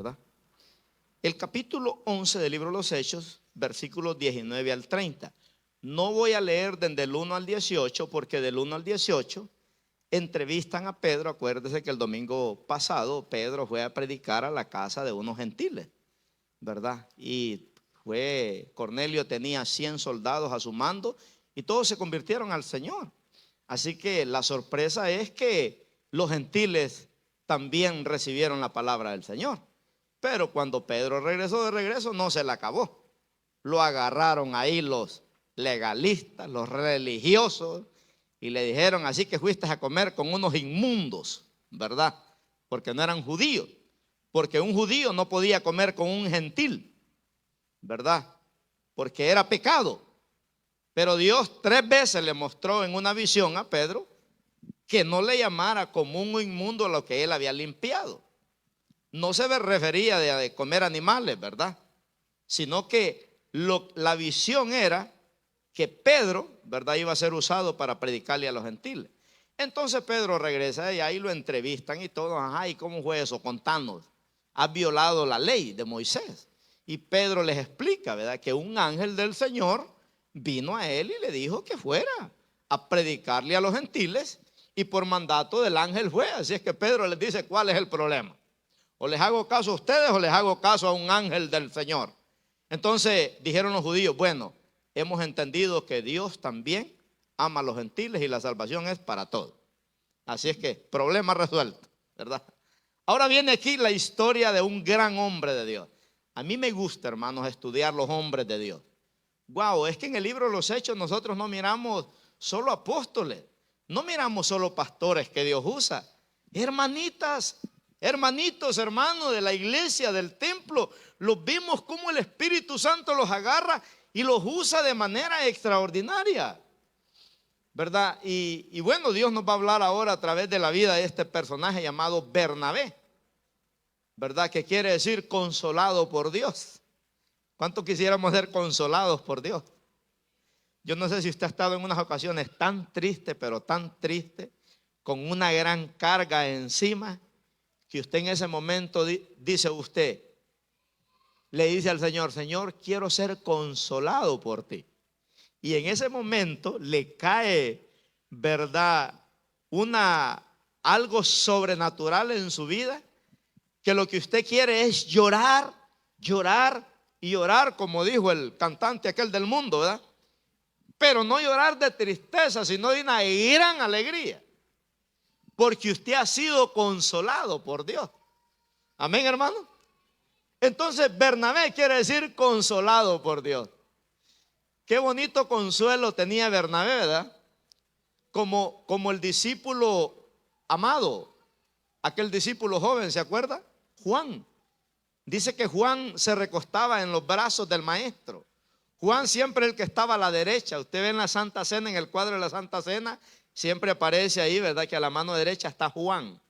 ¿verdad? El capítulo 11 del libro de los Hechos, versículos 19 al 30. No voy a leer desde el 1 al 18, porque del 1 al 18 entrevistan a Pedro. Acuérdese que el domingo pasado Pedro fue a predicar a la casa de unos gentiles, ¿verdad? Y Cornelio tenía 100 soldados a su mando y todos se convirtieron al Señor. Así que la sorpresa es que los gentiles también recibieron la palabra del Señor. Pero cuando Pedro regresó de regreso, no se la acabó. Lo agarraron ahí los legalistas, los religiosos, y le dijeron: así que fuiste a comer con unos inmundos, ¿verdad? Porque no eran judíos. Porque un judío no podía comer con un gentil, ¿verdad? Porque era pecado. Pero Dios 3 veces le mostró en una visión a Pedro que no le llamara como un inmundo a lo que él había limpiado. No se refería de comer animales, ¿verdad? Sino que la visión era que Pedro, ¿verdad?, iba a ser usado para predicarle a los gentiles. Entonces Pedro regresa y ahí lo entrevistan y todo. Ajá, ¿y cómo fue eso? Contanos. Has violado la ley de Moisés. Y Pedro les explica, ¿verdad?, que un ángel del Señor vino a él y le dijo que fuera a predicarle a los gentiles, y por mandato del ángel fue. Así es que Pedro les dice: ¿cuál es el problema? O les hago caso a ustedes o les hago caso a un ángel del Señor. Entonces dijeron los judíos: bueno, hemos entendido que Dios también ama a los gentiles y la salvación es para todos. Así es que problema resuelto, ¿verdad? Ahora viene aquí la historia de un gran hombre de Dios. A mí me gusta, hermanos, estudiar los hombres de Dios. Wow, es que en el libro de los Hechos nosotros no miramos solo apóstoles, no miramos solo pastores que Dios usa. Hermanitas, hermanitos, hermanos de la iglesia, del templo, los vimos como el Espíritu Santo los agarra y los usa de manera extraordinaria, ¿verdad? Y bueno, Dios nos va a hablar ahora a través de la vida de este personaje llamado Bernabé, ¿verdad? Que quiere decir consolado por Dios. ¿Cuánto quisiéramos ser consolados por Dios? Yo no sé si usted ha estado en unas ocasiones tan triste, pero tan triste, con una gran carga encima, que usted en ese momento dice usted, le dice al Señor: Señor, quiero ser consolado por ti. Y en ese momento le cae, ¿verdad?, algo sobrenatural en su vida, que lo que usted quiere es llorar, llorar y llorar, como dijo el cantante aquel del mundo, ¿verdad? Pero no llorar de tristeza, sino de una gran alegría, porque usted ha sido consolado por Dios. Amén, hermano. Entonces Bernabé quiere decir consolado por Dios. Qué bonito consuelo tenía Bernabé, ¿verdad? Como el discípulo amado, aquel discípulo joven, ¿se acuerda? Juan. Dice que Juan se recostaba en los brazos del maestro. Juan siempre el que estaba a la derecha. Usted ve en la Santa Cena, en el cuadro de la Santa Cena, siempre aparece ahí, ¿verdad?, que a la mano derecha está Juan.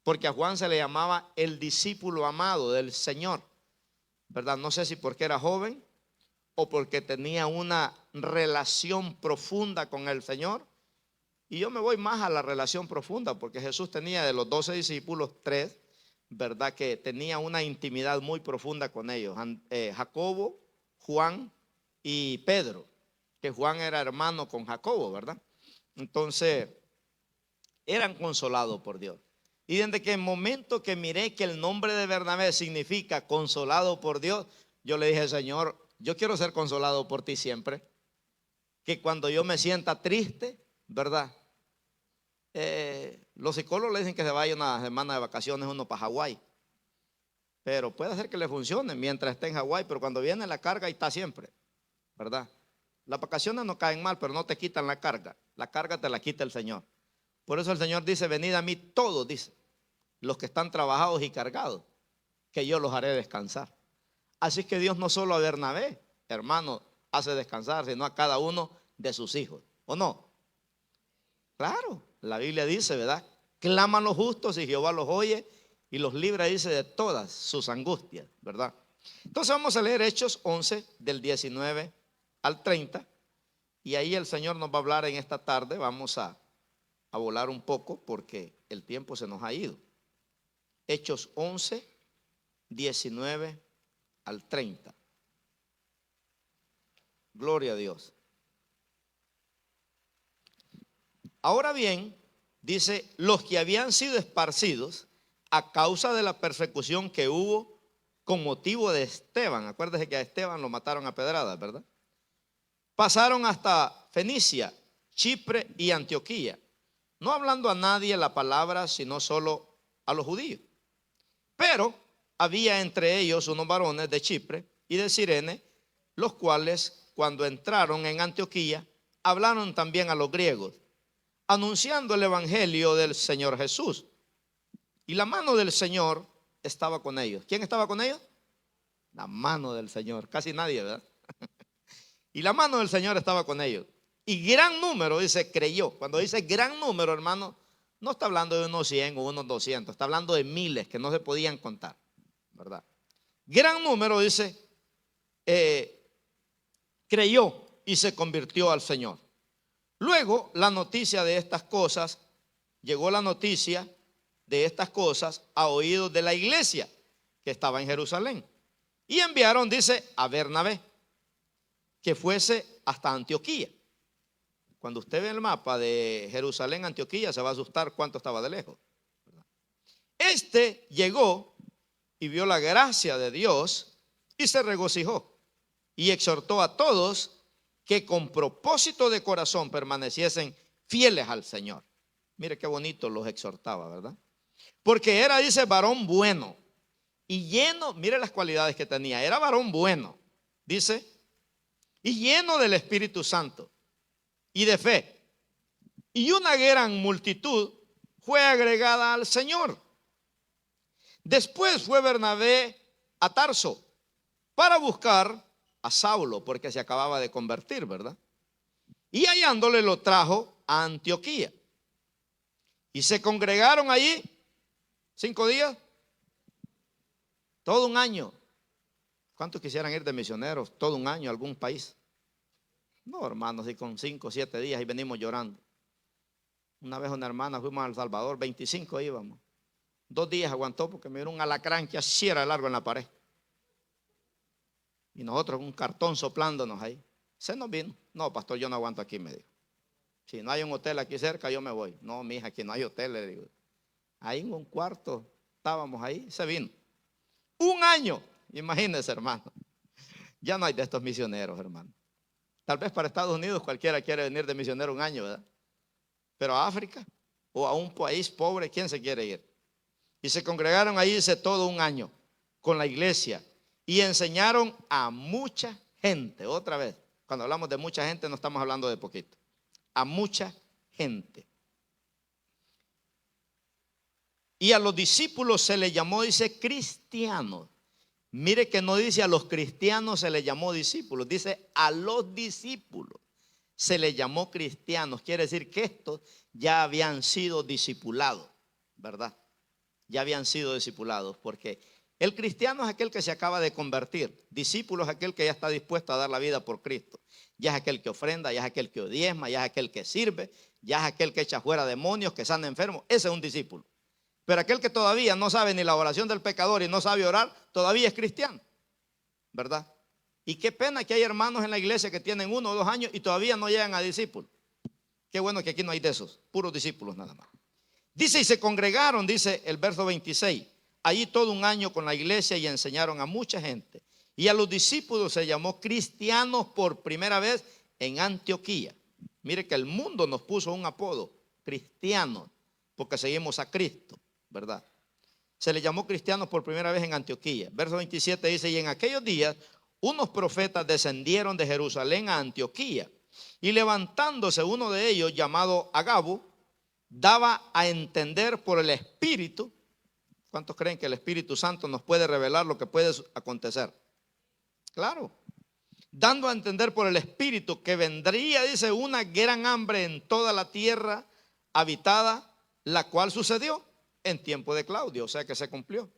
Porque a Juan se le llamaba el discípulo amado del Señor, ¿verdad? No sé si porque era joven o porque tenía una relación profunda con el Señor. Y yo me voy más a la relación profunda, porque Jesús tenía de los 12 discípulos 3, ¿verdad?, que tenía una intimidad muy profunda con ellos. Jacobo, Juan y Pedro, que Juan era hermano con Jacobo, ¿verdad? Entonces eran consolados por Dios. Y desde que el momento que miré que el nombre de Bernabé significa consolado por Dios, yo le dije: Señor, yo quiero ser consolado por ti siempre. Que cuando yo me sienta triste, ¿verdad? Los psicólogos le dicen que se vaya una semana de vacaciones uno para Hawái. Pero puede ser que le funcione mientras esté en Hawái, pero cuando viene la carga, ahí está siempre, ¿verdad? Las vacaciones no caen mal, pero no te quitan la carga. La carga te la quita el Señor. Por eso el Señor dice: venid a mí todos, dice, los que están trabajados y cargados, que yo los haré descansar. Así que Dios no solo a Bernabé, hermano, hace descansar, sino a cada uno de sus hijos, ¿o no? Claro, la Biblia dice, ¿verdad? Claman los justos y Jehová los oye y los libra, dice, de todas sus angustias, ¿verdad? Entonces vamos a leer Hechos 11 del 19 al 30, y ahí el Señor nos va a hablar en esta tarde. Vamos a volar un poco porque el tiempo se nos ha ido. Hechos 11 19 al 30. Gloria a Dios. Ahora bien, dice, los que habían sido esparcidos a causa de la persecución que hubo con motivo de Esteban. Acuérdese que a Esteban lo mataron a pedradas, ¿verdad? Pasaron hasta Fenicia, Chipre y Antioquía, no hablando a nadie la palabra, sino solo a los judíos. Pero había entre ellos unos varones de Chipre y de Cirene, los cuales, cuando entraron en Antioquía, hablaron también a los griegos, anunciando el evangelio del Señor Jesús. Y la mano del Señor estaba con ellos. ¿Quién estaba con ellos? La mano del Señor. Casi nadie, ¿verdad? Y la mano del Señor estaba con ellos. Y gran número, dice, creyó. Cuando dice gran número, hermano, no está hablando de unos 100 o unos 200. Está hablando de miles que no se podían contar, ¿verdad? Gran número, dice, creyó y se convirtió al Señor. Luego, la noticia de estas cosas, llegó la noticia de estas cosas a oídos de la iglesia que estaba en Jerusalén. Y enviaron, dice, a Bernabé, que fuese hasta Antioquía. Cuando usted ve el mapa de Jerusalén, Antioquía, se va a asustar cuánto estaba de lejos. Este llegó y vio la gracia de Dios y se regocijó y exhortó a todos que con propósito de corazón permaneciesen fieles al Señor. Mire qué bonito los exhortaba, ¿verdad? Porque era, dice, varón bueno y lleno, mire las cualidades que tenía, era varón bueno, dice, y lleno del Espíritu Santo y de fe. Y una gran multitud fue agregada al Señor. Después fue Bernabé a Tarso para buscar a Saulo, porque se acababa de convertir, ¿verdad? Y hallándole lo trajo a Antioquía. Y se congregaron allí 5 días, todo un año. ¿Cuántos quisieran ir de misioneros todo un año a algún país? No, hermanos, y con 5 o 7 días y venimos llorando. Una vez una hermana fuimos a El Salvador, 25 íbamos. 2 días aguantó porque me dieron un alacrán que así era largo en la pared. Y nosotros un cartón soplándonos ahí. Se nos vino. No, pastor, yo no aguanto aquí, me dijo. Si no hay un hotel aquí cerca, yo me voy. No, mija, aquí no hay hotel, le digo. Ahí en un cuarto estábamos ahí, se vino. Un año, imagínense, hermano. Ya no hay de estos misioneros, hermano. Tal vez para Estados Unidos cualquiera quiere venir de misionero un año, ¿verdad? Pero a África o a un país pobre, ¿quién se quiere ir? Y se congregaron ahí, dice, todo un año con la iglesia y enseñaron a mucha gente. Otra vez, cuando hablamos de mucha gente no estamos hablando de poquito. A mucha gente. Y a los discípulos se les llamó, dice, cristianos. Mire que no dice a los cristianos se les llamó discípulos, dice a los discípulos se les llamó cristianos. Quiere decir que estos ya habían sido discipulados, ¿verdad? Ya habían sido discipulados, porque el cristiano es aquel que se acaba de convertir. Discípulo es aquel que ya está dispuesto a dar la vida por Cristo. Ya es aquel que ofrenda, ya es aquel que diezma, ya es aquel que sirve, ya es aquel que echa fuera demonios, que sana enfermos. Ese es un discípulo. Pero aquel que todavía no sabe ni la oración del pecador y no sabe orar, todavía es cristiano, ¿verdad? Y qué pena que hay hermanos en la iglesia que tienen 1 o 2 años y todavía no llegan a discípulos. Qué bueno que aquí no hay de esos, puros discípulos nada más. Dice, y se congregaron, dice el verso 26, allí todo un año con la iglesia y enseñaron a mucha gente. Y a los discípulos se llamó cristianos por primera vez en Antioquía. Mire que el mundo nos puso un apodo, cristianos, porque seguimos a Cristo, ¿verdad? Se le llamó cristianos por primera vez en Antioquía. Verso 27 dice, y en aquellos días unos profetas descendieron de Jerusalén a Antioquía, y levantándose uno de ellos, llamado Agabo, daba a entender por el Espíritu. ¿Cuántos creen que el Espíritu Santo nos puede revelar lo que puede acontecer? Claro. Dando a entender por el Espíritu que vendría, dice, una gran hambre en toda la tierra habitada, la cual sucedió en tiempo de Claudio, o sea que se cumplió.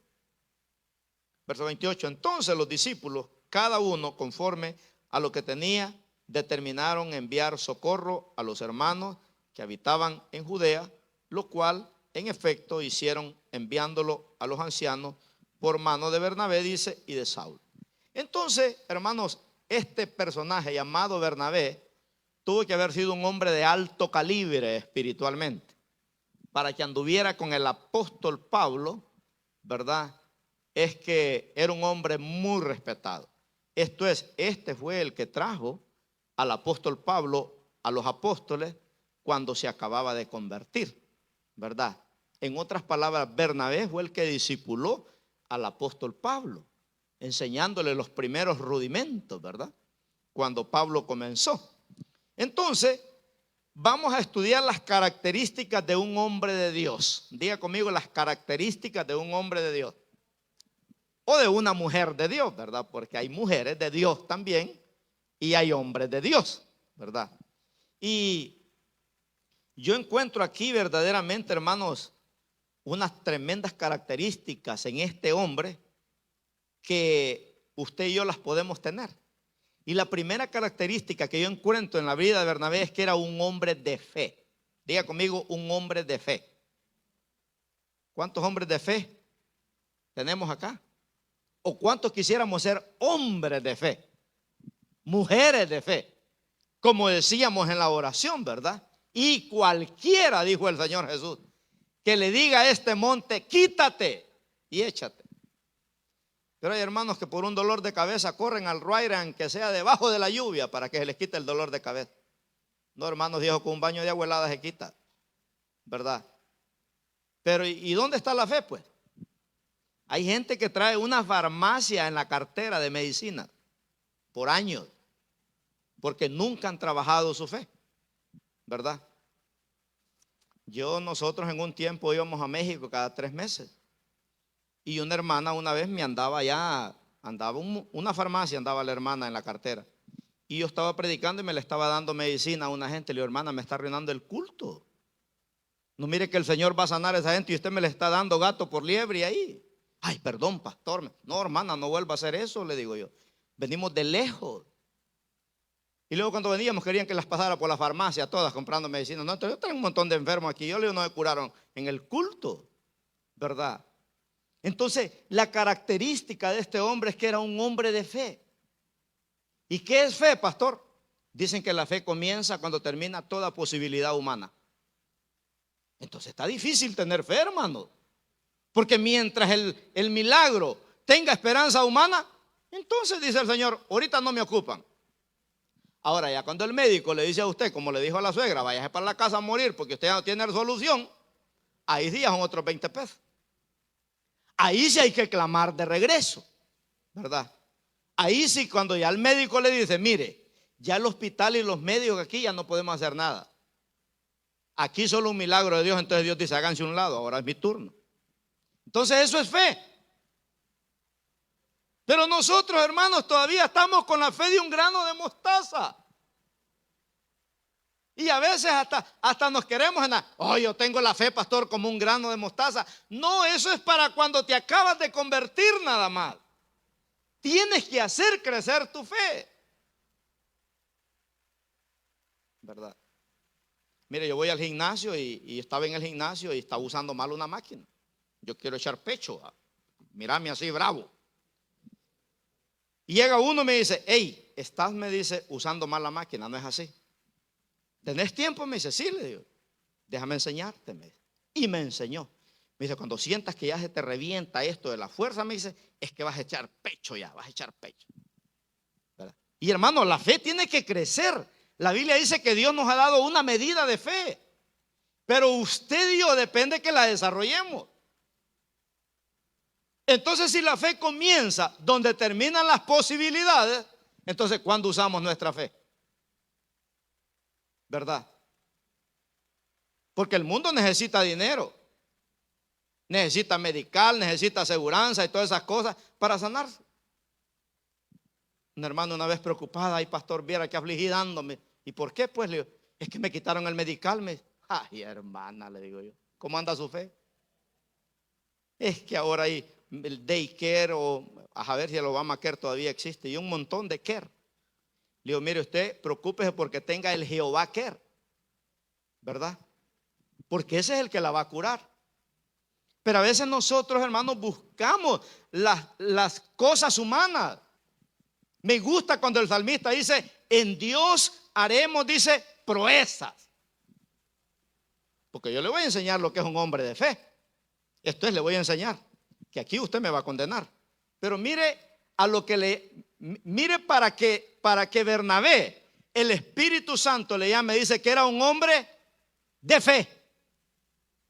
Verso 28, entonces los discípulos, cada uno conforme a lo que tenía, determinaron enviar socorro a los hermanos que habitaban en Judea, lo cual en efecto hicieron enviándolo a los ancianos por mano de Bernabé, dice, y de Saulo. Entonces, hermanos, este personaje llamado Bernabé tuvo que haber sido un hombre de alto calibre espiritualmente para que anduviera con el apóstol Pablo, ¿verdad? Es que era un hombre muy respetado. Esto es, este fue el que trajo al apóstol Pablo a los apóstoles cuando se acababa de convertir, ¿verdad? En otras palabras, Bernabé fue el que discipuló al apóstol Pablo, enseñándole los primeros rudimentos, ¿verdad? Cuando Pablo comenzó. Entonces, vamos a estudiar las características de un hombre de Dios. Diga conmigo las características de un hombre de Dios. O de una mujer de Dios, ¿verdad? Porque hay mujeres de Dios también y hay hombres de Dios, ¿verdad? Y yo encuentro aquí verdaderamente, hermanos, unas tremendas características en este hombre que usted y yo las podemos tener. Y la primera característica que yo encuentro en la vida de Bernabé es que era un hombre de fe. Diga conmigo, un hombre de fe. ¿Cuántos hombres de fe tenemos acá? ¿O cuántos quisiéramos ser hombres de fe? Mujeres de fe. Como decíamos en la oración, ¿verdad? Y cualquiera, dijo el Señor Jesús, que le diga a este monte, quítate y échate. Pero hay hermanos que por un dolor de cabeza corren al Roaira, aunque sea debajo de la lluvia, para que se les quite el dolor de cabeza. No, hermanos, dijo, con un baño de agua helada se quita, ¿verdad? Pero ¿y dónde está la fe, pues? Hay gente que trae una farmacia en la cartera de medicina por años, porque nunca han trabajado su fe, ¿verdad? Nosotros en un tiempo íbamos a México cada 3 meses. Y una hermana una vez me andaba allá, una farmacia andaba la hermana en la cartera. Y yo estaba predicando y me le estaba dando medicina a una gente. Le digo, hermana, me está arruinando el culto. No mire que el Señor va a sanar a esa gente y usted me le está dando gato por liebre ahí. Ay, perdón, pastor. No, hermana, no vuelva a hacer eso, le digo yo. Venimos de lejos. Y luego cuando veníamos querían que las pasara por la farmacia todas comprando medicina. No, entonces yo tengo un montón de enfermos aquí. Yo le digo, no me curaron en el culto, ¿verdad? Entonces, la característica de este hombre es que era un hombre de fe. ¿Y qué es fe, pastor? Dicen que la fe comienza cuando termina toda posibilidad humana. Entonces está difícil tener fe, hermano. Porque mientras el milagro tenga esperanza humana, entonces dice el Señor, ahorita no me ocupan. Ahora ya cuando el médico le dice a usted, como le dijo a la suegra, váyase para la casa a morir porque usted ya no tiene solución, ahí sí ya son otros 20 pesos. Ahí sí hay que clamar de regreso, ¿verdad? Ahí sí cuando ya el médico le dice, mire, ya el hospital y los médicos aquí ya no podemos hacer nada. Aquí solo un milagro de Dios, entonces Dios dice, háganse a un lado, ahora es mi turno. Entonces eso es fe. Pero nosotros, hermanos, todavía estamos con la fe de un grano de mostaza. Y a veces hasta nos queremos en yo tengo la fe, pastor, como un grano de mostaza. No, eso es para cuando te acabas de convertir nada más. Tienes que hacer crecer tu fe, ¿verdad? Mire, yo voy al gimnasio y estaba en el gimnasio y estaba usando mal una máquina. Yo quiero echar pecho, mírame así bravo. Y llega uno y me dice, hey, estás, me dice, usando mal la máquina, no es así. ¿Tenés tiempo? Me dice, sí, le digo, déjame enseñarte. Me dice. Y me enseñó. Me dice, cuando sientas que ya se te revienta esto de la fuerza, me dice, es que vas a echar pecho ya, vas a echar pecho. ¿Verdad? Y hermano, la fe tiene que crecer. La Biblia dice que Dios nos ha dado una medida de fe. Pero usted y yo depende que la desarrollemos. Entonces, si la fe comienza donde terminan las posibilidades, entonces, ¿cuándo usamos nuestra fe? ¿Verdad? Porque el mundo necesita dinero, necesita medical, necesita aseguranza y todas esas cosas para sanarse. Una hermana una vez preocupada, ay pastor, viera que afligida dándome. ¿Y por qué? Pues le digo, es que me quitaron el medical. Ay hermana, le digo yo, ¿cómo anda su fe? Es que ahora hay el daycare o a ver si el Obamacare todavía existe y un montón de care. Le digo, mire usted, preocúpese porque tenga el Jehová Care, ¿verdad? Porque ese es el que la va a curar. Pero a veces nosotros, hermanos, buscamos las cosas humanas. Me gusta cuando el salmista dice, en Dios haremos, dice, proezas. Porque yo le voy a enseñar lo que es un hombre de fe. Esto es, le voy a enseñar, que aquí usted me va a condenar. Pero mire a lo que mire para que Bernabé, el Espíritu Santo le llame, dice que era un hombre de fe.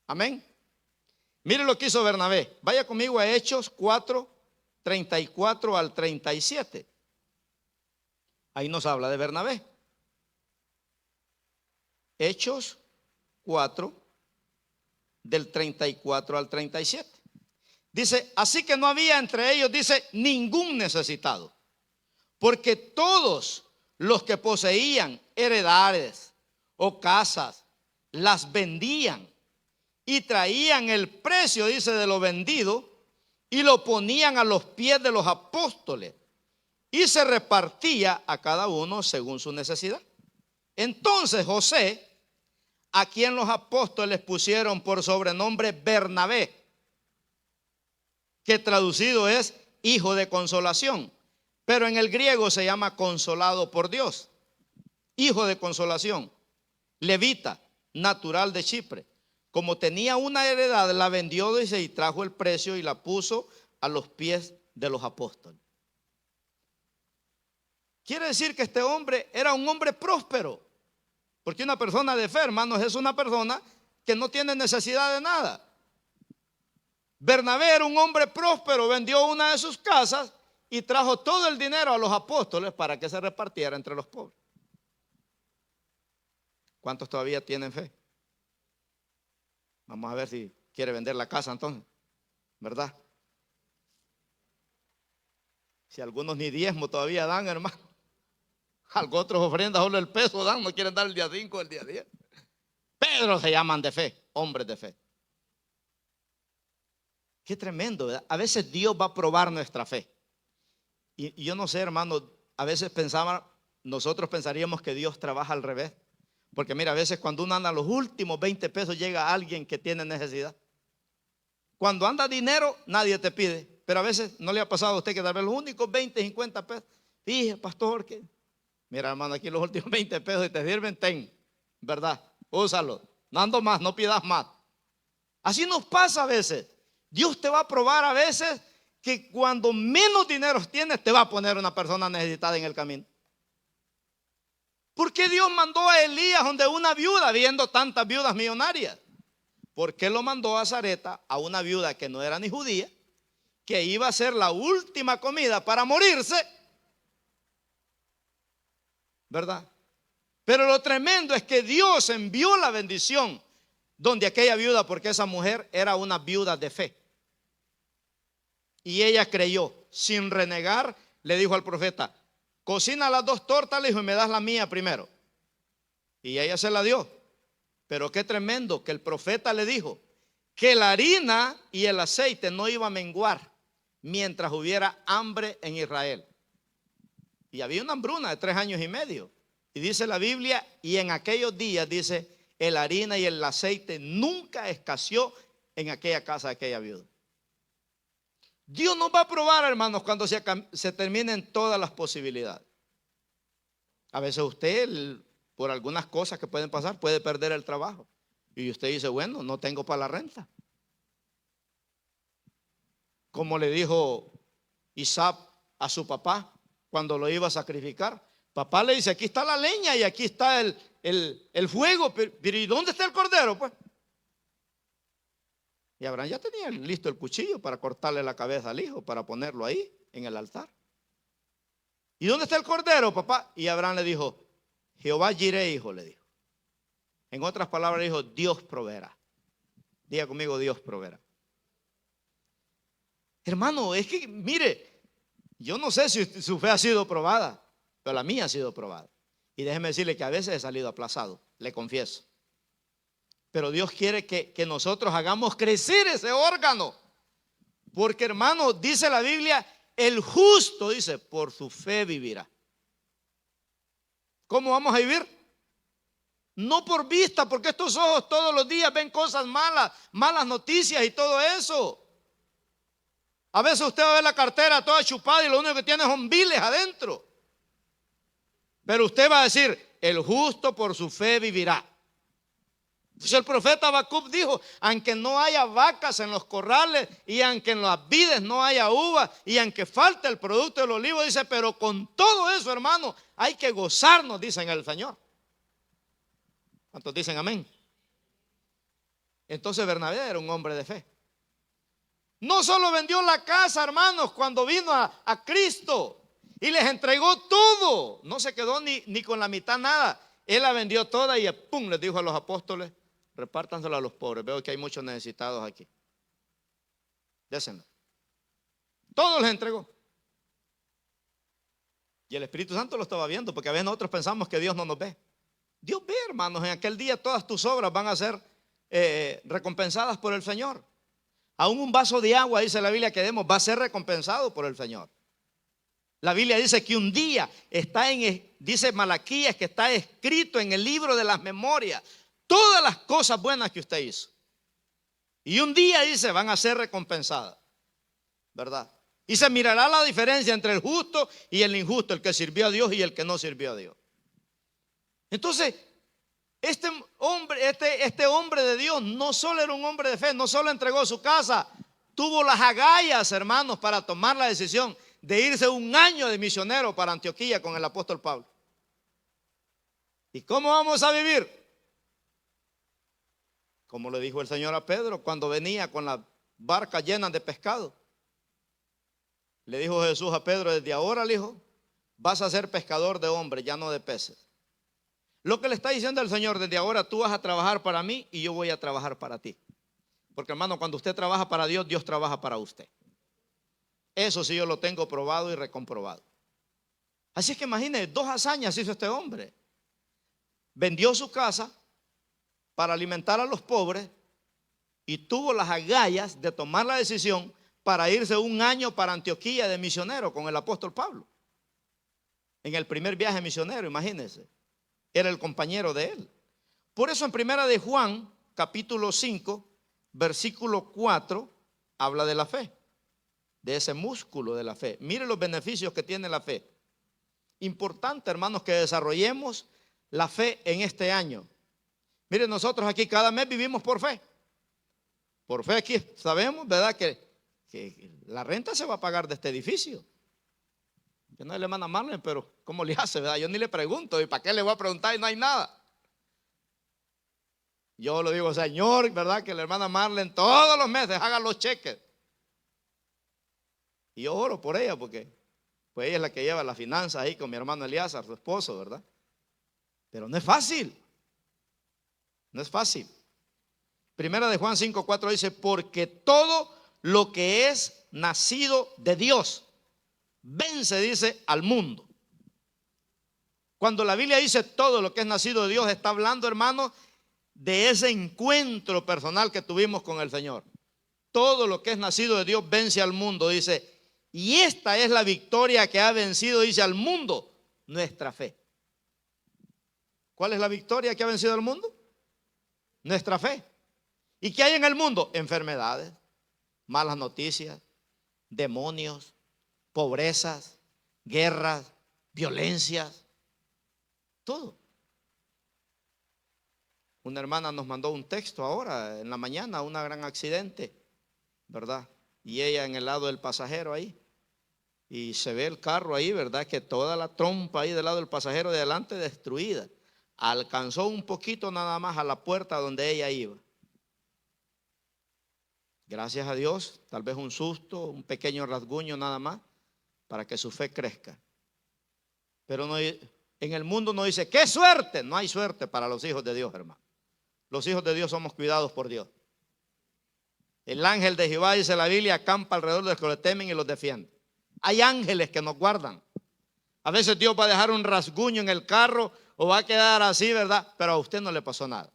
Amén. Mire lo que hizo Bernabé. Vaya conmigo a Hechos 4, 34 al 37. Ahí nos habla de Bernabé. Hechos 4, del 34 al 37. Dice, así que no había entre ellos, dice, ningún necesitado, porque todos los que poseían heredades o casas, las vendían y traían el precio, dice, de lo vendido y lo ponían a los pies de los apóstoles y se repartía a cada uno según su necesidad. Entonces José, a quien los apóstoles pusieron por sobrenombre Bernabé, que traducido es hijo de consolación, pero en el griego se llama consolado por Dios, hijo de consolación, levita, natural de Chipre. Como tenía una heredad, la vendió, dice, y trajo el precio y la puso a los pies de los apóstoles. Quiere decir que este hombre era un hombre próspero, porque una persona de fe, hermanos, es una persona que no tiene necesidad de nada. Bernabé era un hombre próspero, vendió una de sus casas y trajo todo el dinero a los apóstoles para que se repartiera entre los pobres. ¿Cuántos todavía tienen fe? Vamos a ver si quiere vender la casa entonces, ¿verdad? Si algunos ni diezmo todavía dan, hermano. Algo otros ofrendas solo el peso dan, no quieren dar el día 5, el día 10. Pero se llaman de fe, hombres de fe. Qué tremendo, ¿verdad? A veces Dios va a probar nuestra fe. Y yo no sé, hermano, a veces nosotros pensaríamos que Dios trabaja al revés. Porque mira, a veces cuando uno anda los últimos 20 pesos llega alguien que tiene necesidad. Cuando anda dinero, nadie te pide. Pero a veces no le ha pasado a usted que tal vez los únicos 20, 50 pesos. Dije, pastor, que mira, hermano, aquí los últimos 20 pesos y te sirven, ten, ¿verdad? Úsalo. No ando más, no pidas más. Así nos pasa a veces. Dios te va a probar a veces que cuando menos dinero tienes, te va a poner una persona necesitada en el camino. ¿Por qué Dios mandó a Elías donde una viuda, viendo tantas viudas millonarias? ¿Por qué lo mandó a Zareta a una viuda que no era ni judía, que iba a ser la última comida para morirse? ¿Verdad? Pero lo tremendo es que Dios envió la bendición donde aquella viuda, porque esa mujer era una viuda de fe. Y ella creyó, sin renegar, le dijo al profeta, cocina las 2 tortas, le dijo, y me das la mía primero. Y ella se la dio. Pero qué tremendo que el profeta le dijo que la harina y el aceite no iba a menguar mientras hubiera hambre en Israel. Y había una hambruna de 3 años y medio. Y dice la Biblia, y en aquellos días, dice, la harina y el aceite nunca escaseó en aquella casa de aquella viuda. Dios nos va a probar, hermanos, cuando se terminen todas las posibilidades. A veces usted, por algunas cosas que pueden pasar, puede perder el trabajo. Y usted dice, bueno, no tengo para la renta. Como le dijo Isaac a su papá cuando lo iba a sacrificar. Papá le dice, aquí está la leña y aquí está el fuego, pero ¿y dónde está el cordero? Pues. Y Abraham ya tenía listo el cuchillo para cortarle la cabeza al hijo, para ponerlo ahí en el altar. ¿Y dónde está el cordero, papá? Y Abraham le dijo, Jehová Jireh, hijo, le dijo. En otras palabras, dijo, Dios proveerá. Diga conmigo, Dios proveerá. Hermano, es que, mire, yo no sé si su fe ha sido probada, pero la mía ha sido probada. Y déjeme decirle que a veces he salido aplazado, le confieso. Pero Dios quiere que nosotros hagamos crecer ese órgano. Porque, hermano, dice la Biblia, el justo, dice, por su fe vivirá. ¿Cómo vamos a vivir? No por vista, porque estos ojos todos los días ven cosas malas, malas noticias y todo eso. A veces usted va a ver la cartera toda chupada y lo único que tiene son viles adentro. Pero usted va a decir, el justo por su fe vivirá. Entonces el profeta Habacuc dijo, aunque no haya vacas en los corrales y aunque en las vides no haya uvas y aunque falte el producto del olivo, dice, pero con todo eso, hermano, hay que gozarnos, dicen el Señor. ¿Cuántos dicen amén? Entonces Bernabé era un hombre de fe. No solo vendió la casa, hermanos, cuando vino a Cristo y les entregó todo. No se quedó ni con la mitad nada. Él la vendió toda y pum, les dijo a los apóstoles, repártansela a los pobres. Veo que hay muchos necesitados aquí. Désenla. Todo les entregó. Y el Espíritu Santo lo estaba viendo, porque a veces nosotros pensamos que Dios no nos ve. Dios ve, hermanos, en aquel día todas tus obras van a ser recompensadas por el Señor. Aún un vaso de agua, dice la Biblia, que demos, va a ser recompensado por el Señor. La Biblia dice que un día dice Malaquías, que está escrito en el libro de las memorias, todas las cosas buenas que usted hizo. Y un día, dice, van a ser recompensadas, ¿verdad? Y se mirará la diferencia entre el justo y el injusto, el que sirvió a Dios y el que no sirvió a Dios. Entonces, este hombre de Dios no solo era un hombre de fe, no solo entregó su casa, tuvo las agallas, hermanos, para tomar la decisión de irse un año de misionero para Antioquía con el apóstol Pablo. ¿Y cómo vamos a vivir? Como le dijo el Señor a Pedro cuando venía con la barca llena de pescado. Le dijo Jesús a Pedro, desde ahora, le dijo, vas a ser pescador de hombres, ya no de peces. Lo que le está diciendo el Señor, desde ahora tú vas a trabajar para mí y yo voy a trabajar para ti. Porque, hermano, cuando usted trabaja para Dios, Dios trabaja para usted. Eso sí yo lo tengo probado y recomprobado. Así es que imagine, 2 hazañas hizo este hombre. Vendió su casa para alimentar a los pobres y tuvo las agallas de tomar la decisión para irse un año para Antioquía de misionero con el apóstol Pablo. En el primer viaje misionero, imagínense. Era el compañero de él. Por eso en primera de Juan, capítulo 5, versículo 4, habla de la fe, de ese músculo de la fe. Mire los beneficios que tiene la fe. Importante, hermanos, que desarrollemos la fe en este año. Miren, nosotros aquí cada mes vivimos por fe. Por fe aquí sabemos, ¿verdad?, que la renta se va a pagar de este edificio. Yo no le mando a Marlene, pero ¿cómo le hace, verdad? Yo ni le pregunto, ¿y para qué le voy a preguntar y no hay nada? Yo le digo, Señor, ¿verdad?, que la hermana Marlene todos los meses haga los cheques. Y yo oro por ella porque pues ella es la que lleva las finanzas ahí con mi hermano Elías, su esposo, ¿verdad? Pero no es fácil. No es fácil. Primera de Juan 5:4 dice, porque todo lo que es nacido de Dios vence, dice, al mundo. Cuando la Biblia dice todo lo que es nacido de Dios, está hablando, hermano, de ese encuentro personal que tuvimos con el Señor. Todo lo que es nacido de Dios vence al mundo, dice. Y esta es la victoria que ha vencido, dice, al mundo, nuestra fe. ¿Cuál es la victoria que ha vencido al mundo? Nuestra fe. ¿Y qué hay en el mundo? Enfermedades, malas noticias, demonios, pobrezas, guerras, violencias, todo. Una hermana nos mandó un texto ahora en la mañana, un gran accidente, ¿verdad? Y ella en el lado del pasajero ahí. Y se ve el carro ahí, ¿verdad? Que toda la trompa ahí del lado del pasajero de adelante destruida. Alcanzó un poquito nada más a la puerta donde ella iba. Gracias a Dios, tal vez un susto, un pequeño rasguño nada más, para que su fe crezca. Pero no, en el mundo no dice, ¡qué suerte! No hay suerte para los hijos de Dios, hermano. Los hijos de Dios somos cuidados por Dios. El ángel de Jehová, dice la Biblia, acampa alrededor de los que le temen y los defiende. Hay ángeles que nos guardan. A veces Dios va a dejar un rasguño en el carro o va a quedar así, ¿verdad? Pero a usted no le pasó nada.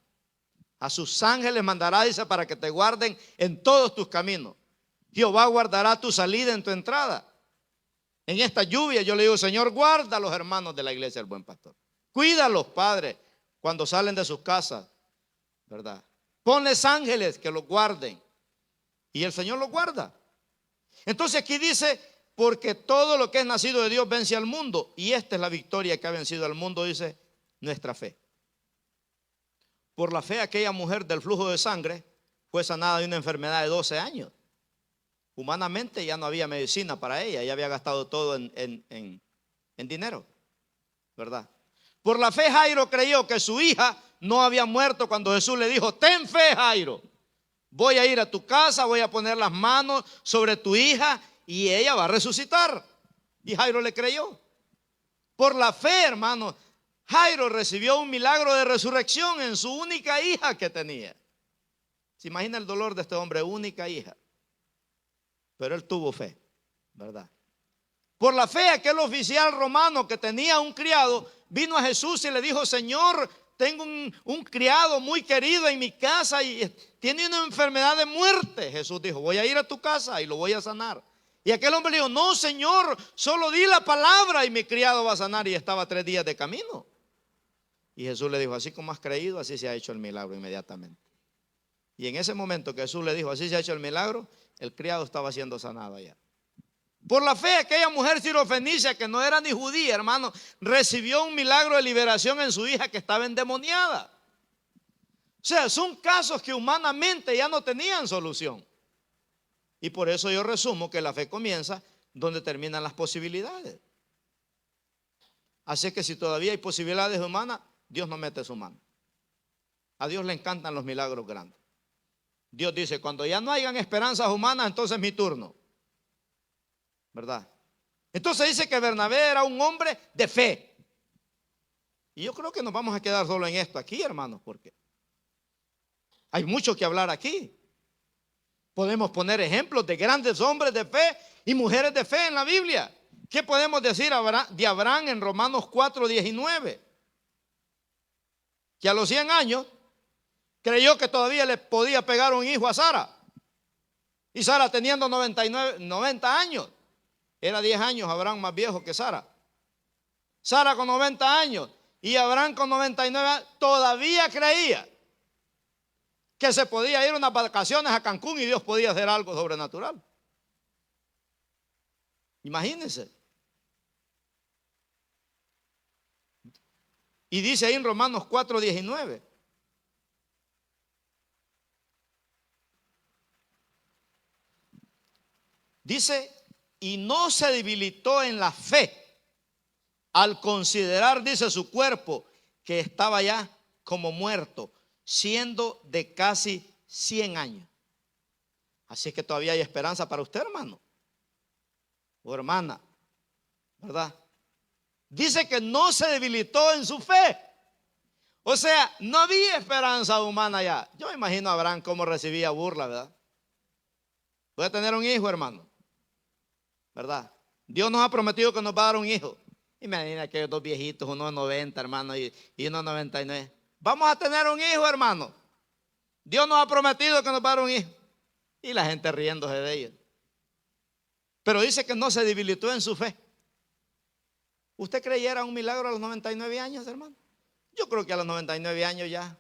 A sus ángeles mandará, dice, para que te guarden en todos tus caminos. Jehová guardará tu salida en tu entrada. En esta lluvia yo le digo, Señor, guarda a los hermanos de la iglesia del Buen Pastor. Cuídalos, Padre. cuando salen de sus casas, ¿verdad? Ponles ángeles que los guarden. Y el Señor los guarda. Entonces aquí dice, porque todo lo que es nacido de Dios vence al mundo. Y esta es la victoria que ha vencido al mundo, dice, nuestra fe. Por la fe, aquella mujer del flujo de sangre fue sanada de una enfermedad de 12 años. Humanamente ya no había medicina para ella, ya había gastado todo en dinero, ¿verdad? Por la fe Jairo creyó que su hija no había muerto cuando Jesús le dijo, ten fe, Jairo, voy a ir a tu casa, voy a poner las manos sobre tu hija y ella va a resucitar. Y Jairo le creyó. Por la fe, hermano, Jairo recibió un milagro de resurrección en su única hija que tenía. ¿Se imagina el dolor de este hombre? Única hija. Pero él tuvo fe, ¿verdad? Por la fe, aquel oficial romano que tenía un criado vino a Jesús y le dijo, Señor, tengo un criado muy querido en mi casa y tiene una enfermedad de muerte. Jesús dijo, voy a ir a tu casa y lo voy a sanar. Y aquel hombre le dijo, no, Señor, solo di la palabra y mi criado va a sanar. Y estaba 3 días de camino. Y Jesús le dijo, así como has creído, así se ha hecho el milagro inmediatamente. Y en ese momento que Jesús le dijo, así se ha hecho el milagro, el criado estaba siendo sanado allá. Por la fe, aquella mujer sirofenicia que no era ni judía, hermano, recibió un milagro de liberación en su hija que estaba endemoniada. O sea, son casos que humanamente ya no tenían solución. Y por eso yo resumo que la fe comienza donde terminan las posibilidades. Así que si todavía hay posibilidades humanas, Dios no mete su mano. A Dios le encantan los milagros grandes. Dios dice, cuando ya no hayan esperanzas humanas, entonces es mi turno, ¿verdad? Entonces dice que Bernabé era un hombre de fe. Y yo creo que nos vamos a quedar solo en esto aquí, hermanos, porque hay mucho que hablar aquí. Podemos poner ejemplos de grandes hombres de fe y mujeres de fe en la Biblia. ¿Qué podemos decir de Abraham en Romanos 4:19? Que a los 100 años creyó que todavía le podía pegar un hijo a Sara. Y Sara teniendo 90 años. Era 10 años Abraham más viejo que Sara. Sara con 90 años y Abraham con 99 años todavía creía que se podía ir unas vacaciones a Cancún y Dios podía hacer algo sobrenatural. Imagínense. Y dice ahí en Romanos 4:19. Dice, y no se debilitó en la fe al considerar, dice, su cuerpo que estaba ya como muerto, siendo de casi 100 años. Así que todavía hay esperanza para usted, hermano o hermana, ¿verdad? Dice que no se debilitó en su fe. O sea, no había esperanza humana ya. Yo me imagino a Abraham cómo recibía burla, ¿verdad? Voy a tener un hijo, hermano, ¿verdad? Dios nos ha prometido que nos va a dar un hijo. Imagina aquellos 2 viejitos, uno de 90, hermano, y uno de 99. Vamos a tener un hijo, hermano. Dios nos ha prometido que nos va a dar un hijo. Y la gente riéndose de ellos. Pero dice que no se debilitó en su fe. ¿Usted creyera un milagro a los 99 años, hermano? Yo creo que a los 99 años ya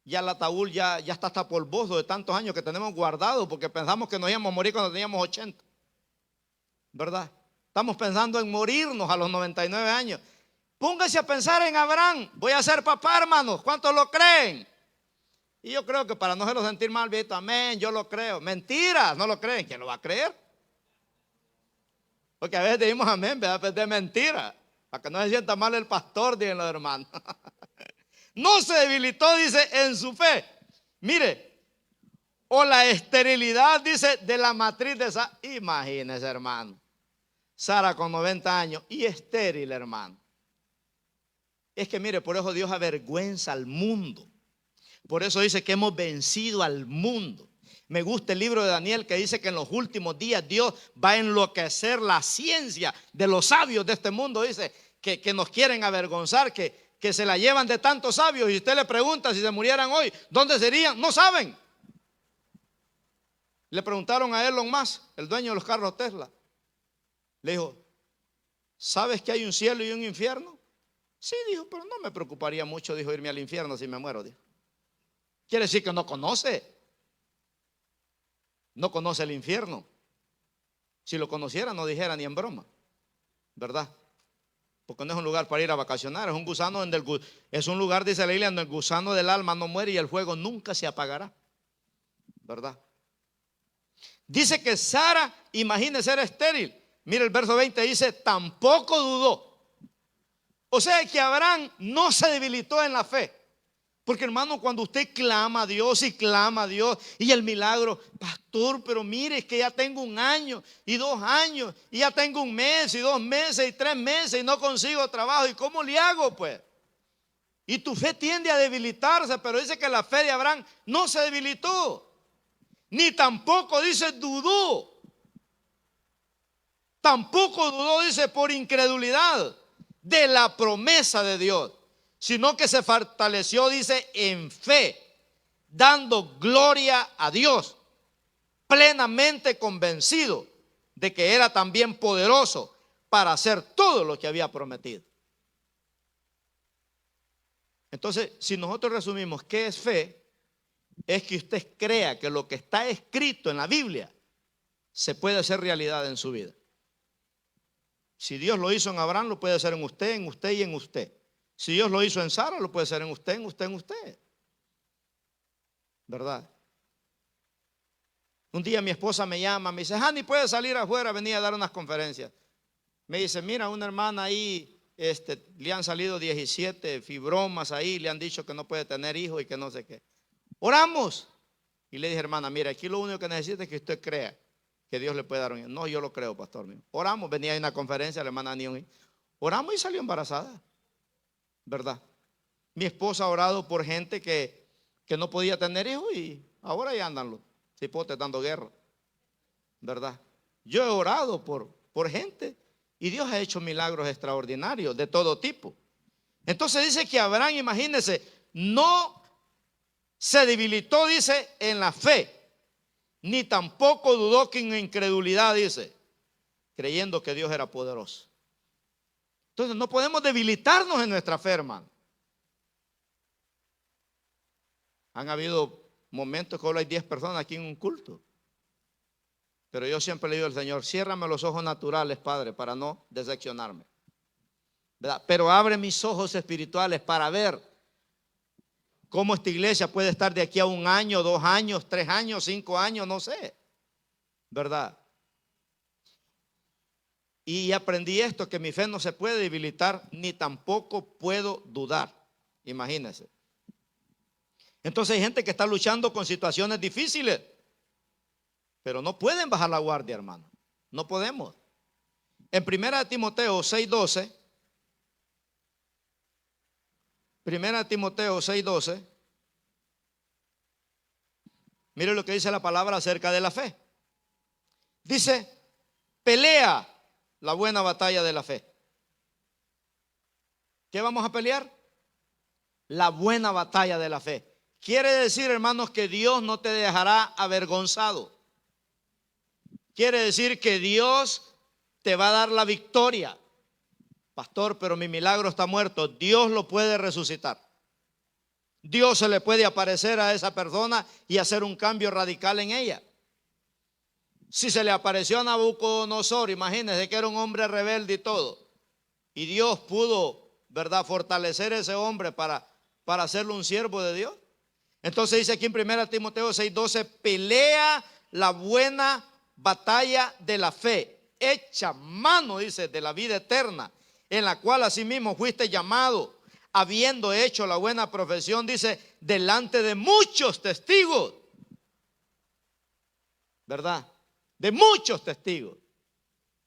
el ataúd ya está hasta polvoso de tantos años que tenemos guardado, porque pensamos que nos íbamos a morir cuando teníamos 80. ¿Verdad? Estamos pensando en morirnos a los 99 años. Póngase a pensar en Abraham. Voy a ser papá, hermanos. ¿Cuántos lo creen? Y yo creo que para no hacerlo sentir mal, visto, amén, yo lo creo. Mentiras, no lo creen. ¿Quién lo va a creer? Porque a veces decimos amén, ¿verdad? Pues de mentira. Para que no se sienta mal el pastor, dicen los hermanos. No se debilitó, dice, en su fe. Mire, o la esterilidad, dice, de la matriz de Sara. Imagínese, hermano. Sara con 90 años y estéril, hermano. Es que mire, por eso Dios avergüenza al mundo. Por eso dice que hemos vencido al mundo. Me gusta el libro de Daniel que dice que en los últimos días Dios va a enloquecer la ciencia de los sabios de este mundo. Dice que nos quieren avergonzar, que se la llevan de tantos sabios. Y usted le pregunta si se murieran hoy, ¿dónde serían? No saben. Le preguntaron a Elon Musk, el dueño de los carros Tesla. Le dijo, ¿sabes que hay un cielo y un infierno? Sí, dijo, pero no me preocuparía mucho, dijo, irme al infierno si me muero, dijo. Quiere decir que no conoce el infierno. Si lo conociera no dijera ni en broma, ¿verdad? Porque no es un lugar para ir a vacacionar, es un gusano donde es un lugar, dice la Biblia, donde el gusano del alma no muere y el fuego nunca se apagará, ¿verdad? Dice que Sara, imagínese, era estéril. Mira el verso 20, dice, tampoco dudó. O sea que Abraham no se debilitó en la fe. Porque hermano, cuando usted clama a Dios y clama a Dios y el milagro, pastor, pero mire, es que ya tengo 1 año y 2 años y ya tengo 1 mes y 2 meses y 3 meses y no consigo trabajo, ¿y cómo le hago pues? Y tu fe tiende a debilitarse, pero dice que la fe de Abraham no se debilitó, ni tampoco dice dudó, tampoco dudó, dice, por incredulidad de la promesa de Dios, sino que se fortaleció, dice, en fe, dando gloria a Dios, plenamente convencido de que era también poderoso para hacer todo lo que había prometido. Entonces, si nosotros resumimos qué es fe, es que usted crea que lo que está escrito en la Biblia se puede hacer realidad en su vida. Si Dios lo hizo en Abraham, lo puede hacer en usted y en usted. Si Dios lo hizo en Sara, lo puede hacer en usted, en usted, en usted. ¿Verdad? Un día mi esposa me llama, me dice, Hani, ¿puedes salir afuera? Venía a dar unas conferencias. Me dice, mira, una hermana ahí, le han salido 17 fibromas ahí, le han dicho que no puede tener hijos y que no sé qué. Oramos. Y le dije, hermana, mira, aquí lo único que necesita es que usted crea que Dios le puede dar un hijo. No, yo lo creo, pastor mío. Oramos, venía a una conferencia, la hermana Nion. Oramos y salió embarazada. ¿Verdad? Mi esposa ha orado por gente que no podía tener hijos y ahora ya andan los cipotes dando guerra. ¿Verdad? Yo he orado por gente y Dios ha hecho milagros extraordinarios de todo tipo. Entonces dice que Abraham, imagínense, no se debilitó, dice, en la fe, ni tampoco dudó que en incredulidad, dice, creyendo que Dios era poderoso. Entonces no podemos debilitarnos en nuestra fe, hermano. Han habido momentos que solo hay 10 personas aquí en un culto. Pero yo siempre le digo al Señor, ciérrame los ojos naturales, Padre, para no decepcionarme, ¿verdad? Pero abre mis ojos espirituales para ver cómo esta iglesia puede estar de aquí a 1 año, 2 años, 3 años, 5 años, no sé, ¿verdad? Y aprendí esto, que mi fe no se puede debilitar, ni tampoco puedo dudar. Imagínense. Entonces hay gente que está luchando con situaciones difíciles, pero no pueden bajar la guardia, hermano. No podemos. En 1 Timoteo 6:12, 1 Timoteo 6:12, mire lo que dice la palabra acerca de la fe. Dice, pelea la buena batalla de la fe. ¿Qué vamos a pelear? La buena batalla de la fe. Quiere decir, hermanos, que Dios no te dejará avergonzado. Quiere decir que Dios te va a dar la victoria. Pastor, pero mi milagro está muerto. Dios lo puede resucitar. Dios se le puede aparecer a esa persona y hacer un cambio radical en ella. Si se le apareció a Nabucodonosor, imagínense que era un hombre rebelde y todo, y Dios pudo, ¿verdad?, fortalecer a ese hombre para hacerlo un siervo de Dios. Entonces dice aquí en 1 Timoteo 6:12, pelea la buena batalla de la fe, echa mano, dice, de la vida eterna, en la cual asimismo fuiste llamado, habiendo hecho la buena profesión, dice, delante de muchos testigos, ¿verdad? De muchos testigos. O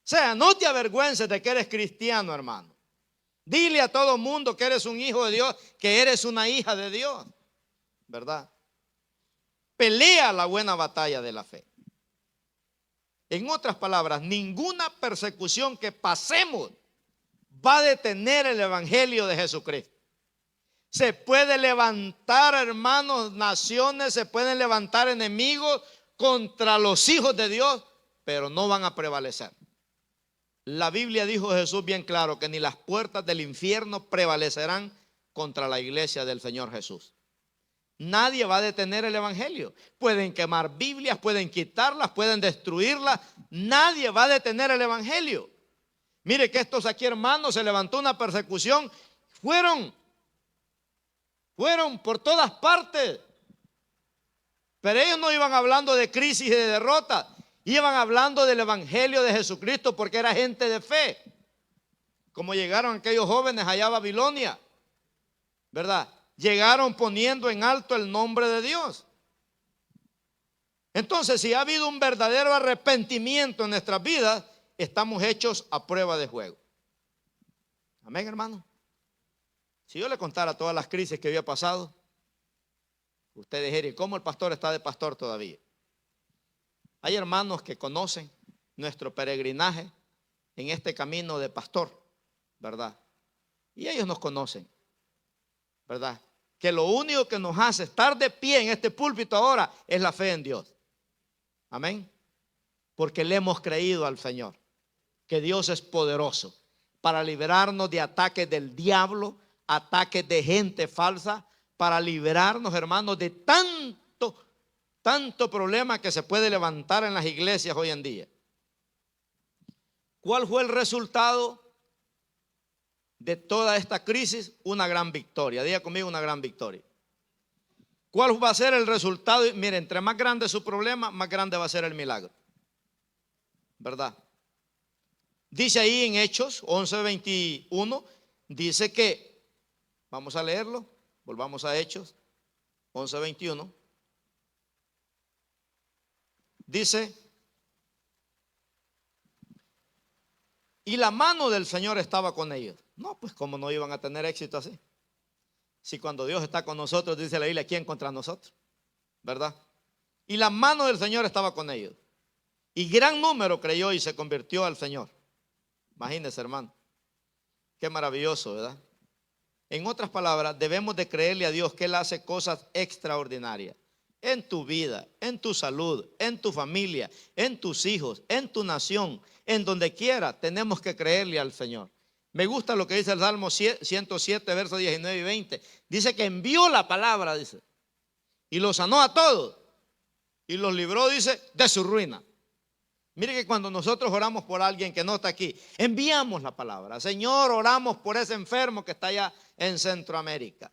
sea, no te avergüences de que eres cristiano, hermano. Dile a todo mundo que eres un hijo de Dios, que eres una hija de Dios, ¿verdad? Pelea la buena batalla de la fe. En otras palabras, ninguna persecución que pasemos va a detener el evangelio de Jesucristo. Se puede levantar, hermanos, naciones, se pueden levantar enemigos contra los hijos de Dios, pero no van a prevalecer. La Biblia dijo Jesús bien claro que ni las puertas del infierno prevalecerán contra la iglesia del Señor Jesús. Nadie va a detener el evangelio. Pueden quemar Biblias, pueden quitarlas, pueden destruirlas. Nadie va a detener el evangelio. Mire que estos aquí hermanos, se levantó una persecución. Fueron por todas partes. Pero ellos no iban hablando de crisis y de derrota. Iban hablando del evangelio de Jesucristo, porque era gente de fe. Como llegaron aquellos jóvenes allá a Babilonia, ¿verdad? Llegaron poniendo en alto el nombre de Dios. Entonces, si ha habido un verdadero arrepentimiento en nuestras vidas, estamos hechos a prueba de fuego. Amén, hermano. Si yo le contara todas las crisis que había pasado, usted diría, ¿cómo el pastor está de pastor todavía? Hay hermanos que conocen nuestro peregrinaje en este camino de pastor, ¿verdad? Y ellos nos conocen, ¿verdad? Que lo único que nos hace estar de pie en este púlpito ahora es la fe en Dios. Amén. Porque le hemos creído al Señor, que Dios es poderoso para liberarnos de ataques del diablo, ataques de gente falsa, para liberarnos, hermanos, de tanto problema que se puede levantar en las iglesias hoy en día. ¿Cuál fue el resultado de toda esta crisis? Una gran victoria. Diga conmigo, una gran victoria. ¿Cuál va a ser el resultado? Mire, entre más grande su problema, más grande va a ser el milagro, ¿verdad? Dice ahí en Hechos 11:21, dice que, vamos a leerlo, volvamos a Hechos 11:21. Dice, y la mano del Señor estaba con ellos. No, pues cómo no iban a tener éxito así. Si cuando Dios está con nosotros, dice la Biblia, ¿quién contra nosotros? ¿Verdad? Y la mano del Señor estaba con ellos. Y gran número creyó y se convirtió al Señor. Imagínense, hermano. Qué maravilloso, ¿verdad? En otras palabras, debemos de creerle a Dios que Él hace cosas extraordinarias en tu vida, en tu salud, en tu familia, en tus hijos, en tu nación, en donde quiera. Tenemos que creerle al Señor. Me gusta lo que dice el Salmo 107, versos 19 y 20. Dice que envió la palabra, dice, y los sanó a todos y los libró, dice, de su ruina. Mire que cuando nosotros oramos por alguien que no está aquí, enviamos la palabra. Señor, oramos por ese enfermo que está allá en Centroamérica,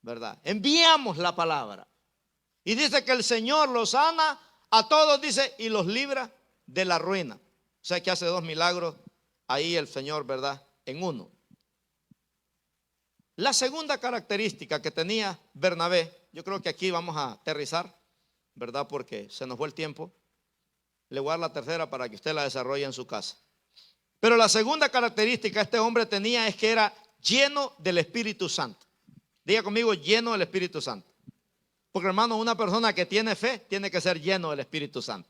¿verdad? Enviamos la palabra. Y dice que el Señor los sana a todos, dice, y los libra de la ruina. O sea que hace dos milagros ahí el Señor, ¿verdad? En uno. La segunda característica que tenía Bernabé, yo creo que aquí vamos a aterrizar, ¿verdad? Porque se nos fue el tiempo. Le voy a dar la tercera para que usted la desarrolle en su casa. Pero la segunda característica que este hombre tenía es que era lleno del Espíritu Santo. Diga conmigo, lleno del Espíritu Santo. Porque, hermano, una persona que tiene fe tiene que ser lleno del Espíritu Santo.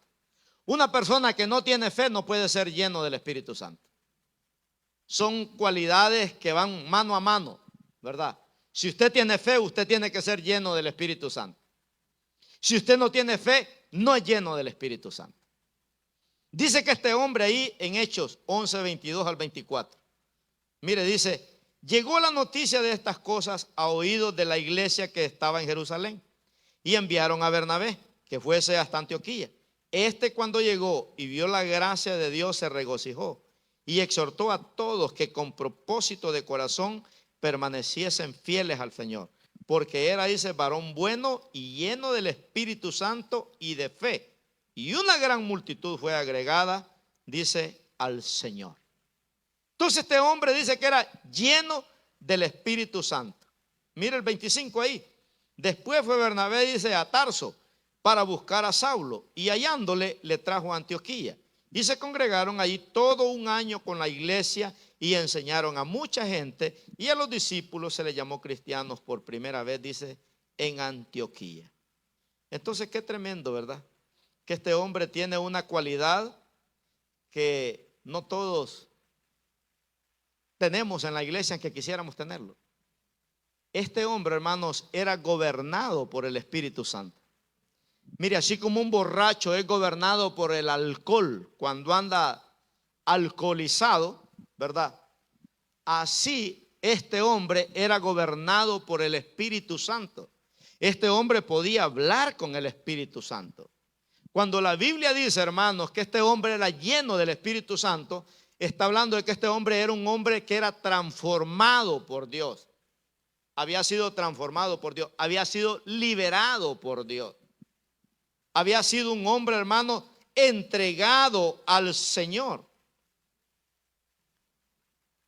Una persona que no tiene fe no puede ser lleno del Espíritu Santo. Son cualidades que van mano a mano, ¿verdad? Si usted tiene fe, usted tiene que ser lleno del Espíritu Santo. Si usted no tiene fe, no es lleno del Espíritu Santo. Dice que este hombre ahí en Hechos 11, 22 al 24. Mire, dice, llegó la noticia de estas cosas a oídos de la iglesia que estaba en Jerusalén y enviaron a Bernabé que fuese hasta Antioquía. Este, cuando llegó y vio la gracia de Dios, se regocijó y exhortó a todos que con propósito de corazón permaneciesen fieles al Señor, porque era, dice, varón bueno y lleno del Espíritu Santo y de fe. Y una gran multitud fue agregada, dice, al Señor. Entonces este hombre dice que era lleno del Espíritu Santo. Mira el 25 ahí. Después fue Bernabé, dice, a Tarso para buscar a Saulo, y hallándole le trajo a Antioquía. Y se congregaron allí todo un año con la iglesia y enseñaron a mucha gente, y a los discípulos se les llamó cristianos por primera vez, dice, en Antioquía. Entonces qué tremendo, ¿verdad? Que este hombre tiene una cualidad que no todos tenemos en la iglesia que quisiéramos tenerlo. Este hombre, hermanos, era gobernado por el Espíritu Santo. Mire, así como un borracho es gobernado por el alcohol cuando anda alcoholizado, ¿verdad? Así este hombre era gobernado por el Espíritu Santo. Este hombre podía hablar con el Espíritu Santo. Cuando la Biblia dice, hermanos, que este hombre era lleno del Espíritu Santo, está hablando de que este hombre era un hombre que era transformado por Dios. Había sido transformado por Dios, había sido liberado por Dios. Había sido un hombre, hermano, entregado al Señor.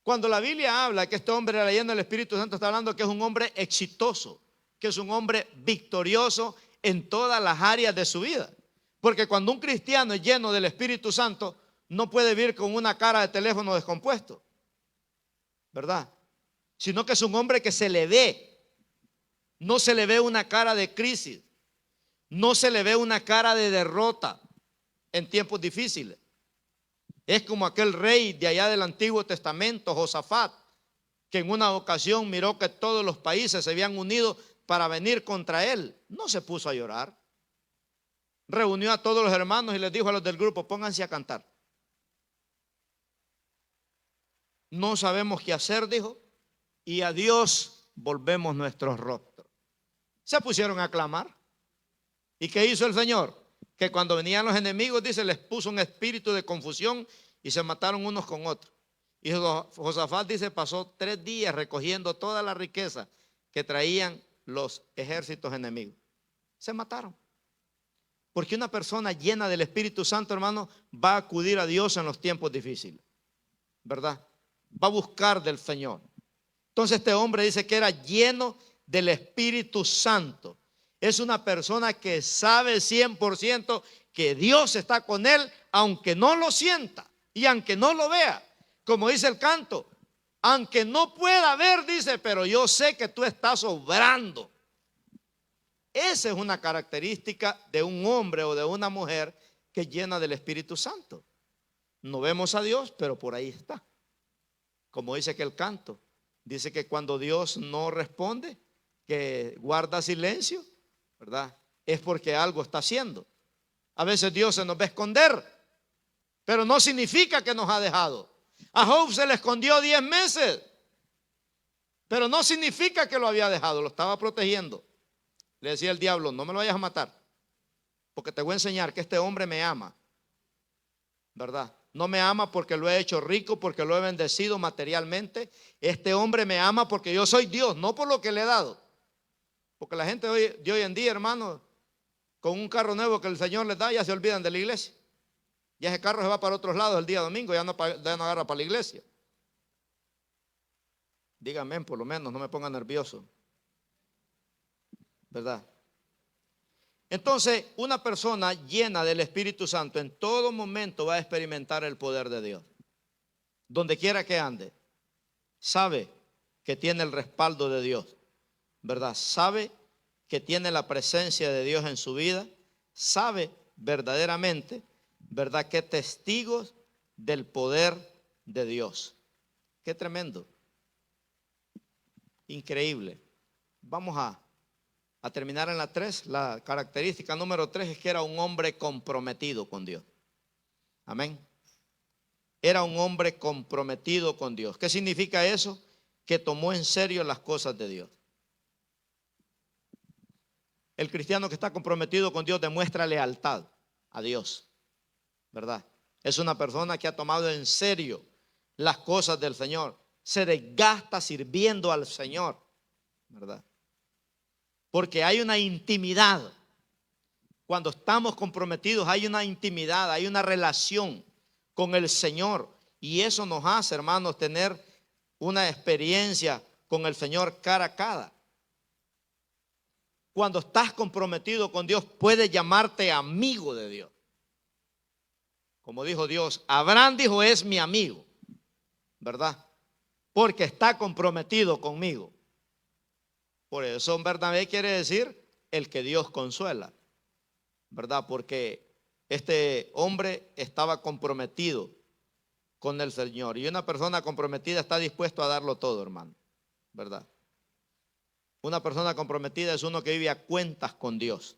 Cuando la Biblia habla que este hombre era lleno del Espíritu Santo, está hablando que es un hombre exitoso, que es un hombre victorioso en todas las áreas de su vida. Porque cuando un cristiano es lleno del Espíritu Santo, no puede vivir con una cara de teléfono descompuesto, ¿verdad? Sino que es un hombre que se le ve, no se le ve una cara de crisis, no se le ve una cara de derrota en tiempos difíciles. Es como aquel rey de allá del Antiguo Testamento, Josafat, que en una ocasión miró que todos los países se habían unido para venir contra él. No se puso a llorar. Reunió a todos los hermanos y les dijo a los del grupo: pónganse a cantar. No sabemos qué hacer, dijo, y a Dios volvemos nuestros rostros. Se pusieron a clamar. ¿Y qué hizo el Señor? Que cuando venían los enemigos, dice, les puso un espíritu de confusión y se mataron unos con otros. Y Josafat, dice, pasó 3 días recogiendo toda la riqueza que traían los ejércitos enemigos. Se mataron. Porque una persona llena del Espíritu Santo, hermano, va a acudir a Dios en los tiempos difíciles, ¿verdad? Va a buscar del Señor. Entonces este hombre dice que era lleno del Espíritu Santo. Es una persona que sabe 100% que Dios está con él, aunque no lo sienta y aunque no lo vea. Como dice el canto, aunque no pueda ver, dice, pero yo sé que tú estás obrando. Esa es una característica de un hombre o de una mujer que es llena del Espíritu Santo. No vemos a Dios, pero por ahí está. Como dice que el canto, dice que cuando Dios no responde, que guarda silencio, ¿verdad? Es porque algo está haciendo. A veces Dios se nos va a esconder, pero no significa que nos ha dejado. A Job se le escondió 10 meses, pero no significa que lo había dejado, lo estaba protegiendo. Le decía el diablo: no me lo vayas a matar, porque te voy a enseñar que este hombre me ama, ¿verdad? No me ama porque lo he hecho rico, porque lo he bendecido materialmente. Este hombre me ama porque yo soy Dios, no por lo que le he dado. Porque la gente de hoy en día, hermano, con un carro nuevo que el Señor les da, ya se olvidan de la iglesia. Ya ese carro se va para otros lados el día domingo, ya no agarra para la iglesia. Díganme, por lo menos, no me pongan nervioso, ¿verdad? Entonces, una persona llena del Espíritu Santo en todo momento va a experimentar el poder de Dios. Donde quiera que ande, sabe que tiene el respaldo de Dios, ¿verdad? Sabe que tiene la presencia de Dios en su vida. Sabe verdaderamente, ¿verdad?, que testigos del poder de Dios. Qué tremendo. Increíble. Vamos a terminar en la 3. La característica número 3 es que era un hombre comprometido con Dios. Amén. Era un hombre comprometido con Dios. ¿Qué significa eso? Que tomó en serio las cosas de Dios. El cristiano que está comprometido con Dios demuestra lealtad a Dios, ¿verdad? Es una persona que ha tomado en serio las cosas del Señor. Se desgasta sirviendo al Señor, ¿verdad? Porque hay una intimidad. Cuando estamos comprometidos hay una intimidad, hay una relación con el Señor. Y eso nos hace, hermanos, tener una experiencia con el Señor cara a cara. Cuando estás comprometido con Dios, puedes llamarte amigo de Dios. Como dijo Dios, Abraham dijo: es mi amigo, ¿verdad? Porque está comprometido conmigo. Por eso Bernabé quiere decir el que Dios consuela, ¿verdad? Porque este hombre estaba comprometido con el Señor. Y una persona comprometida está dispuesto a darlo todo, hermano, ¿verdad? Una persona comprometida es uno que vive a cuentas con Dios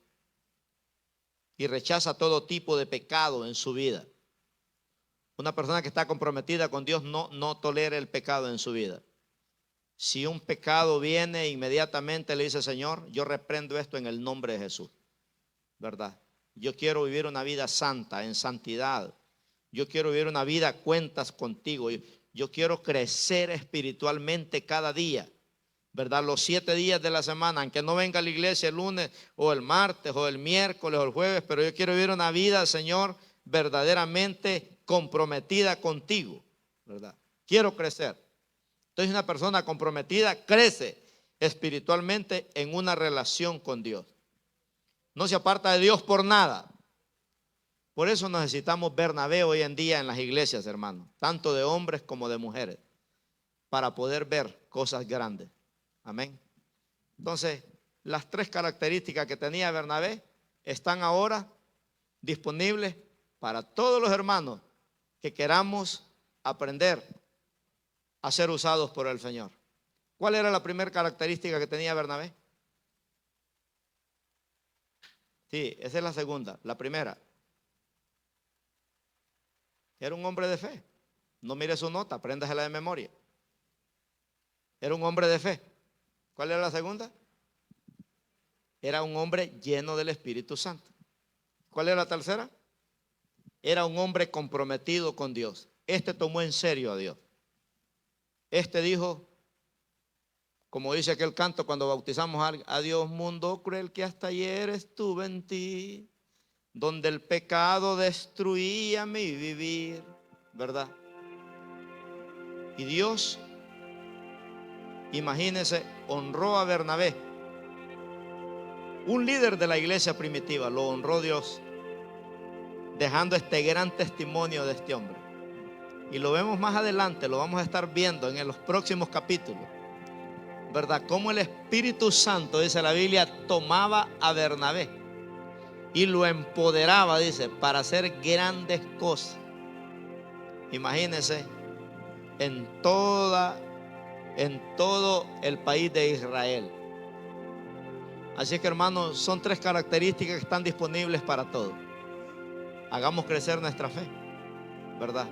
y rechaza todo tipo de pecado en su vida. Una persona que está comprometida con Dios no tolera el pecado en su vida. Si un pecado viene, inmediatamente le dice: Señor, yo reprendo esto en el nombre de Jesús, ¿verdad? Yo quiero vivir una vida santa, en santidad. Yo quiero vivir una vida a cuentas contigo. Yo quiero crecer espiritualmente cada día, ¿verdad? Los 7 días de la semana, aunque no venga a la iglesia el lunes o el martes o el miércoles o el jueves, pero yo quiero vivir una vida, Señor, verdaderamente comprometida contigo, ¿verdad? Quiero crecer. Entonces, una persona comprometida crece espiritualmente en una relación con Dios. No se aparta de Dios por nada. Por eso necesitamos Bernabé hoy en día en las iglesias, hermanos, tanto de hombres como de mujeres, para poder ver cosas grandes. Amén. Entonces, las 3 características que tenía Bernabé están ahora disponibles para todos los hermanos que queramos aprender a ser usados por el Señor. ¿Cuál era la primera característica que tenía Bernabé? Sí, esa es la segunda. La primera, era un hombre de fe. No mire su nota, apréndasela de memoria. Era un hombre de fe. ¿Cuál era la segunda? Era un hombre lleno del Espíritu Santo. ¿Cuál era la tercera? Era un hombre comprometido con Dios. Este tomó en serio a Dios. Este dijo, como dice aquel canto cuando bautizamos a Dios: mundo cruel que hasta ayer estuve en ti, donde el pecado destruía mi vivir, ¿verdad? Y Dios, imagínense, honró a Bernabé, un líder de la iglesia primitiva. Lo honró Dios, dejando este gran testimonio de este hombre. Y lo vemos más adelante, lo vamos a estar viendo en los próximos capítulos, ¿verdad? Cómo el Espíritu Santo, dice la Biblia, tomaba a Bernabé y lo empoderaba, dice, para hacer grandes cosas. Imagínense, en todo el país de Israel. Así que, hermanos, son 3 características que están disponibles para todos. Hagamos crecer nuestra fe, ¿verdad?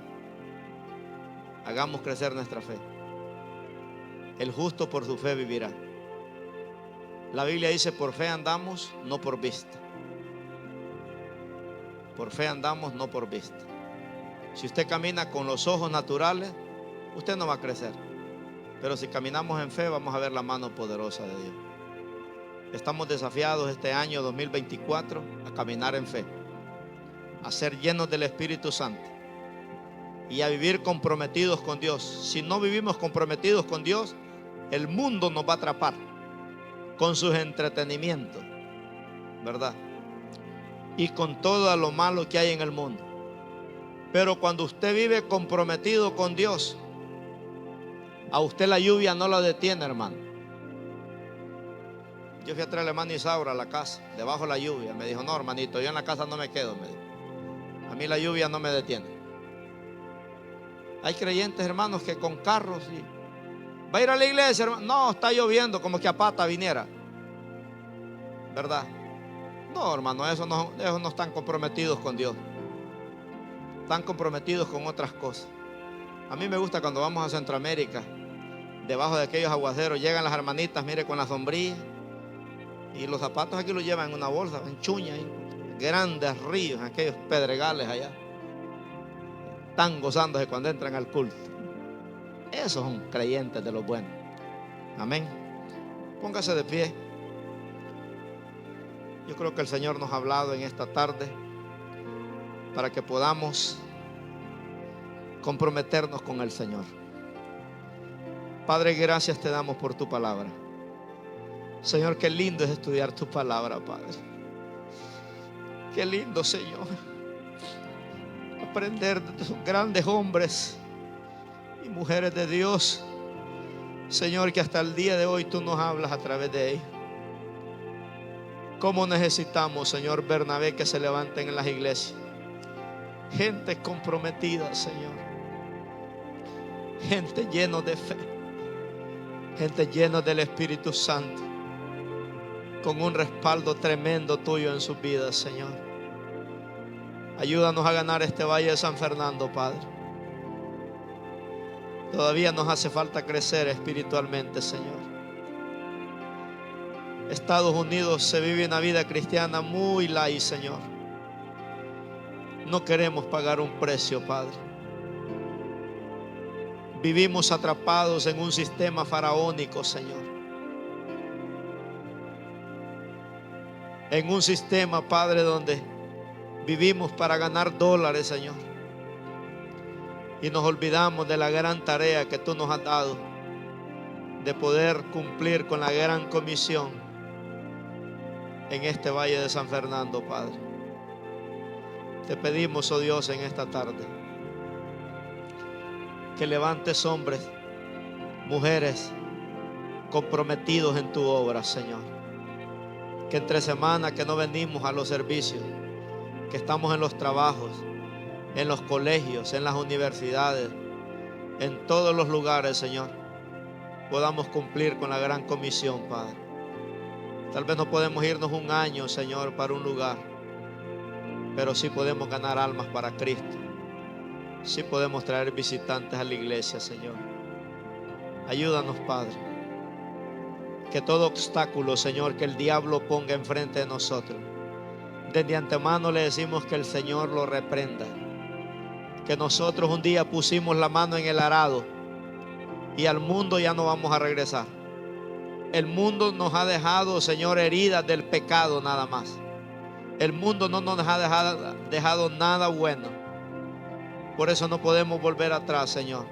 Hagamos crecer nuestra fe. El justo por su fe vivirá. La Biblia dice: por fe andamos, no por vista. Por fe andamos, no por vista. Si usted camina con los ojos naturales, usted no va a crecer. Pero si caminamos en fe, vamos a ver la mano poderosa de Dios. Estamos desafiados este año 2024 a caminar en fe, a ser llenos del Espíritu Santo y a vivir comprometidos con Dios. Si no vivimos comprometidos con Dios, el mundo nos va a atrapar con sus entretenimientos, ¿verdad? Y con todo lo malo que hay en el mundo. Pero cuando usted vive comprometido con Dios, a usted la lluvia no la detiene, hermano. Yo fui a traer a la hermana Isaura a la casa, debajo de la lluvia. Me dijo: no, hermanito, yo en la casa no me quedo, me dijo. A mí la lluvia no me detiene. Hay creyentes, hermanos, que con carros va a ir a la iglesia, hermano. No, está lloviendo, como que a pata viniera, ¿verdad? No, hermano, esos no están comprometidos con Dios. Están comprometidos con otras cosas. A mí me gusta cuando vamos a Centroamérica, debajo de aquellos aguaceros, llegan las hermanitas, mire, con la sombrilla, y los zapatos aquí los llevan en una bolsa, en chuña, grandes ríos, aquellos pedregales allá. Están gozándose cuando entran al culto. Esos son creyentes de los buenos. Amén. Póngase de pie. Yo creo que el Señor nos ha hablado en esta tarde para que podamos comprometernos con el Señor. Padre, gracias te damos por tu palabra. Señor, qué lindo es estudiar tu palabra, Padre. Qué lindo, Señor, aprender de tus grandes hombres y mujeres de Dios, Señor, que hasta el día de hoy tú nos hablas a través de ellos. Cómo necesitamos, Señor, Bernabé, que se levanten en las iglesias. Gente comprometida, Señor. Gente llena de fe. Gente llena del Espíritu Santo, con un respaldo tremendo tuyo en sus vidas, Señor. Ayúdanos a ganar este Valle de San Fernando, Padre. Todavía nos hace falta crecer espiritualmente, Señor. Estados Unidos se vive una vida cristiana muy light, Señor. No queremos pagar un precio, Padre. Vivimos atrapados en un sistema faraónico, Señor. En un sistema, Padre, donde vivimos para ganar dólares, Señor. Y nos olvidamos de la gran tarea que tú nos has dado de poder cumplir con la gran comisión en este Valle de San Fernando, Padre. Te pedimos, oh Dios, en esta tarde que levantes hombres, mujeres comprometidos en tu obra, Señor. Que entre semana que no venimos a los servicios, que estamos en los trabajos, en los colegios, en las universidades, en todos los lugares, Señor, podamos cumplir con la gran comisión, Padre. Tal vez no podemos irnos un año, Señor, para un lugar, pero sí podemos ganar almas para Cristo. Sí podemos traer visitantes a la iglesia, Señor. Ayúdanos, Padre. Que todo obstáculo, Señor, que el diablo ponga enfrente de nosotros, desde antemano le decimos que el Señor lo reprenda. Que nosotros un día pusimos la mano en el arado y al mundo ya no vamos a regresar. El mundo nos ha dejado, Señor, heridas del pecado nada más. El mundo no nos ha dejado nada bueno. Por eso no podemos volver atrás, Señor.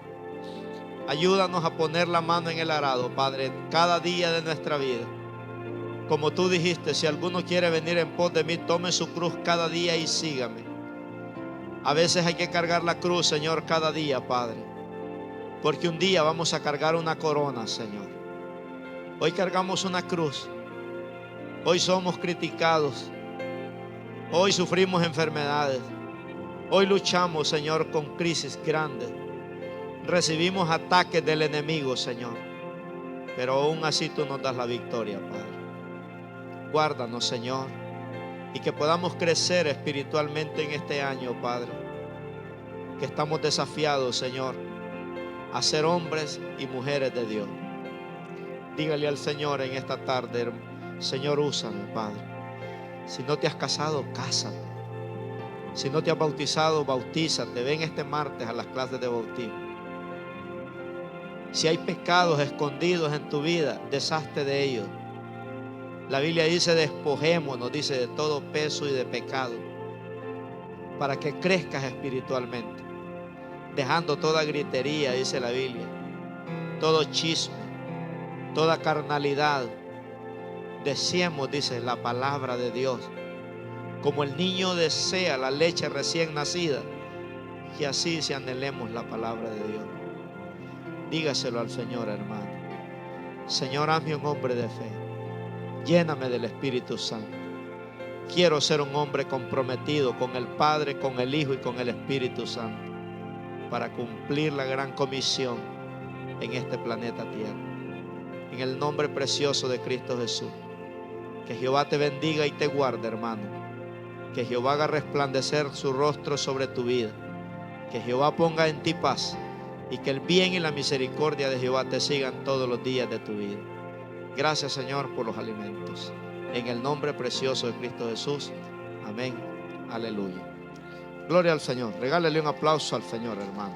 Ayúdanos a poner la mano en el arado, Padre, cada día de nuestra vida. Como tú dijiste, si alguno quiere venir en pos de mí, tome su cruz cada día y sígame. A veces hay que cargar la cruz, Señor, cada día, Padre, porque un día vamos a cargar una corona, Señor. Hoy cargamos una cruz. Hoy somos criticados. Hoy sufrimos enfermedades. Hoy luchamos, Señor, con crisis grandes. Recibimos ataques del enemigo, Señor, pero aún así tú nos das la victoria, Padre. Guárdanos, Señor, y que podamos crecer espiritualmente en este año, Padre. Que estamos desafiados, Señor, a ser hombres y mujeres de Dios. Dígale al Señor en esta tarde: Señor, úsame, Padre. Si no te has casado, cásate. Si no te has bautizado, bautízate. Ven este martes a las clases de bautismo. Si hay pecados escondidos en tu vida, deshazte de ellos. La Biblia dice: despojémonos, dice, de todo peso y de pecado, para que crezcas espiritualmente, dejando toda gritería, dice la Biblia, todo chisme, toda carnalidad. Deseemos, dice la palabra de Dios, como el niño desea la leche recién nacida, que así se anhelemos la palabra de Dios. Dígaselo al Señor, hermano. Señor, hazme un hombre de fe. Lléname del Espíritu Santo. Quiero ser un hombre comprometido con el Padre, con el Hijo y con el Espíritu Santo, para cumplir la gran comisión en este planeta Tierra. En el nombre precioso de Cristo Jesús. Que Jehová te bendiga y te guarde, hermano. Que Jehová haga resplandecer su rostro sobre tu vida. Que Jehová ponga en ti paz. Y que el bien y la misericordia de Jehová te sigan todos los días de tu vida. Gracias, Señor, por los alimentos. En el nombre precioso de Cristo Jesús. Amén. Aleluya. Gloria al Señor. Regálale un aplauso al Señor, hermano.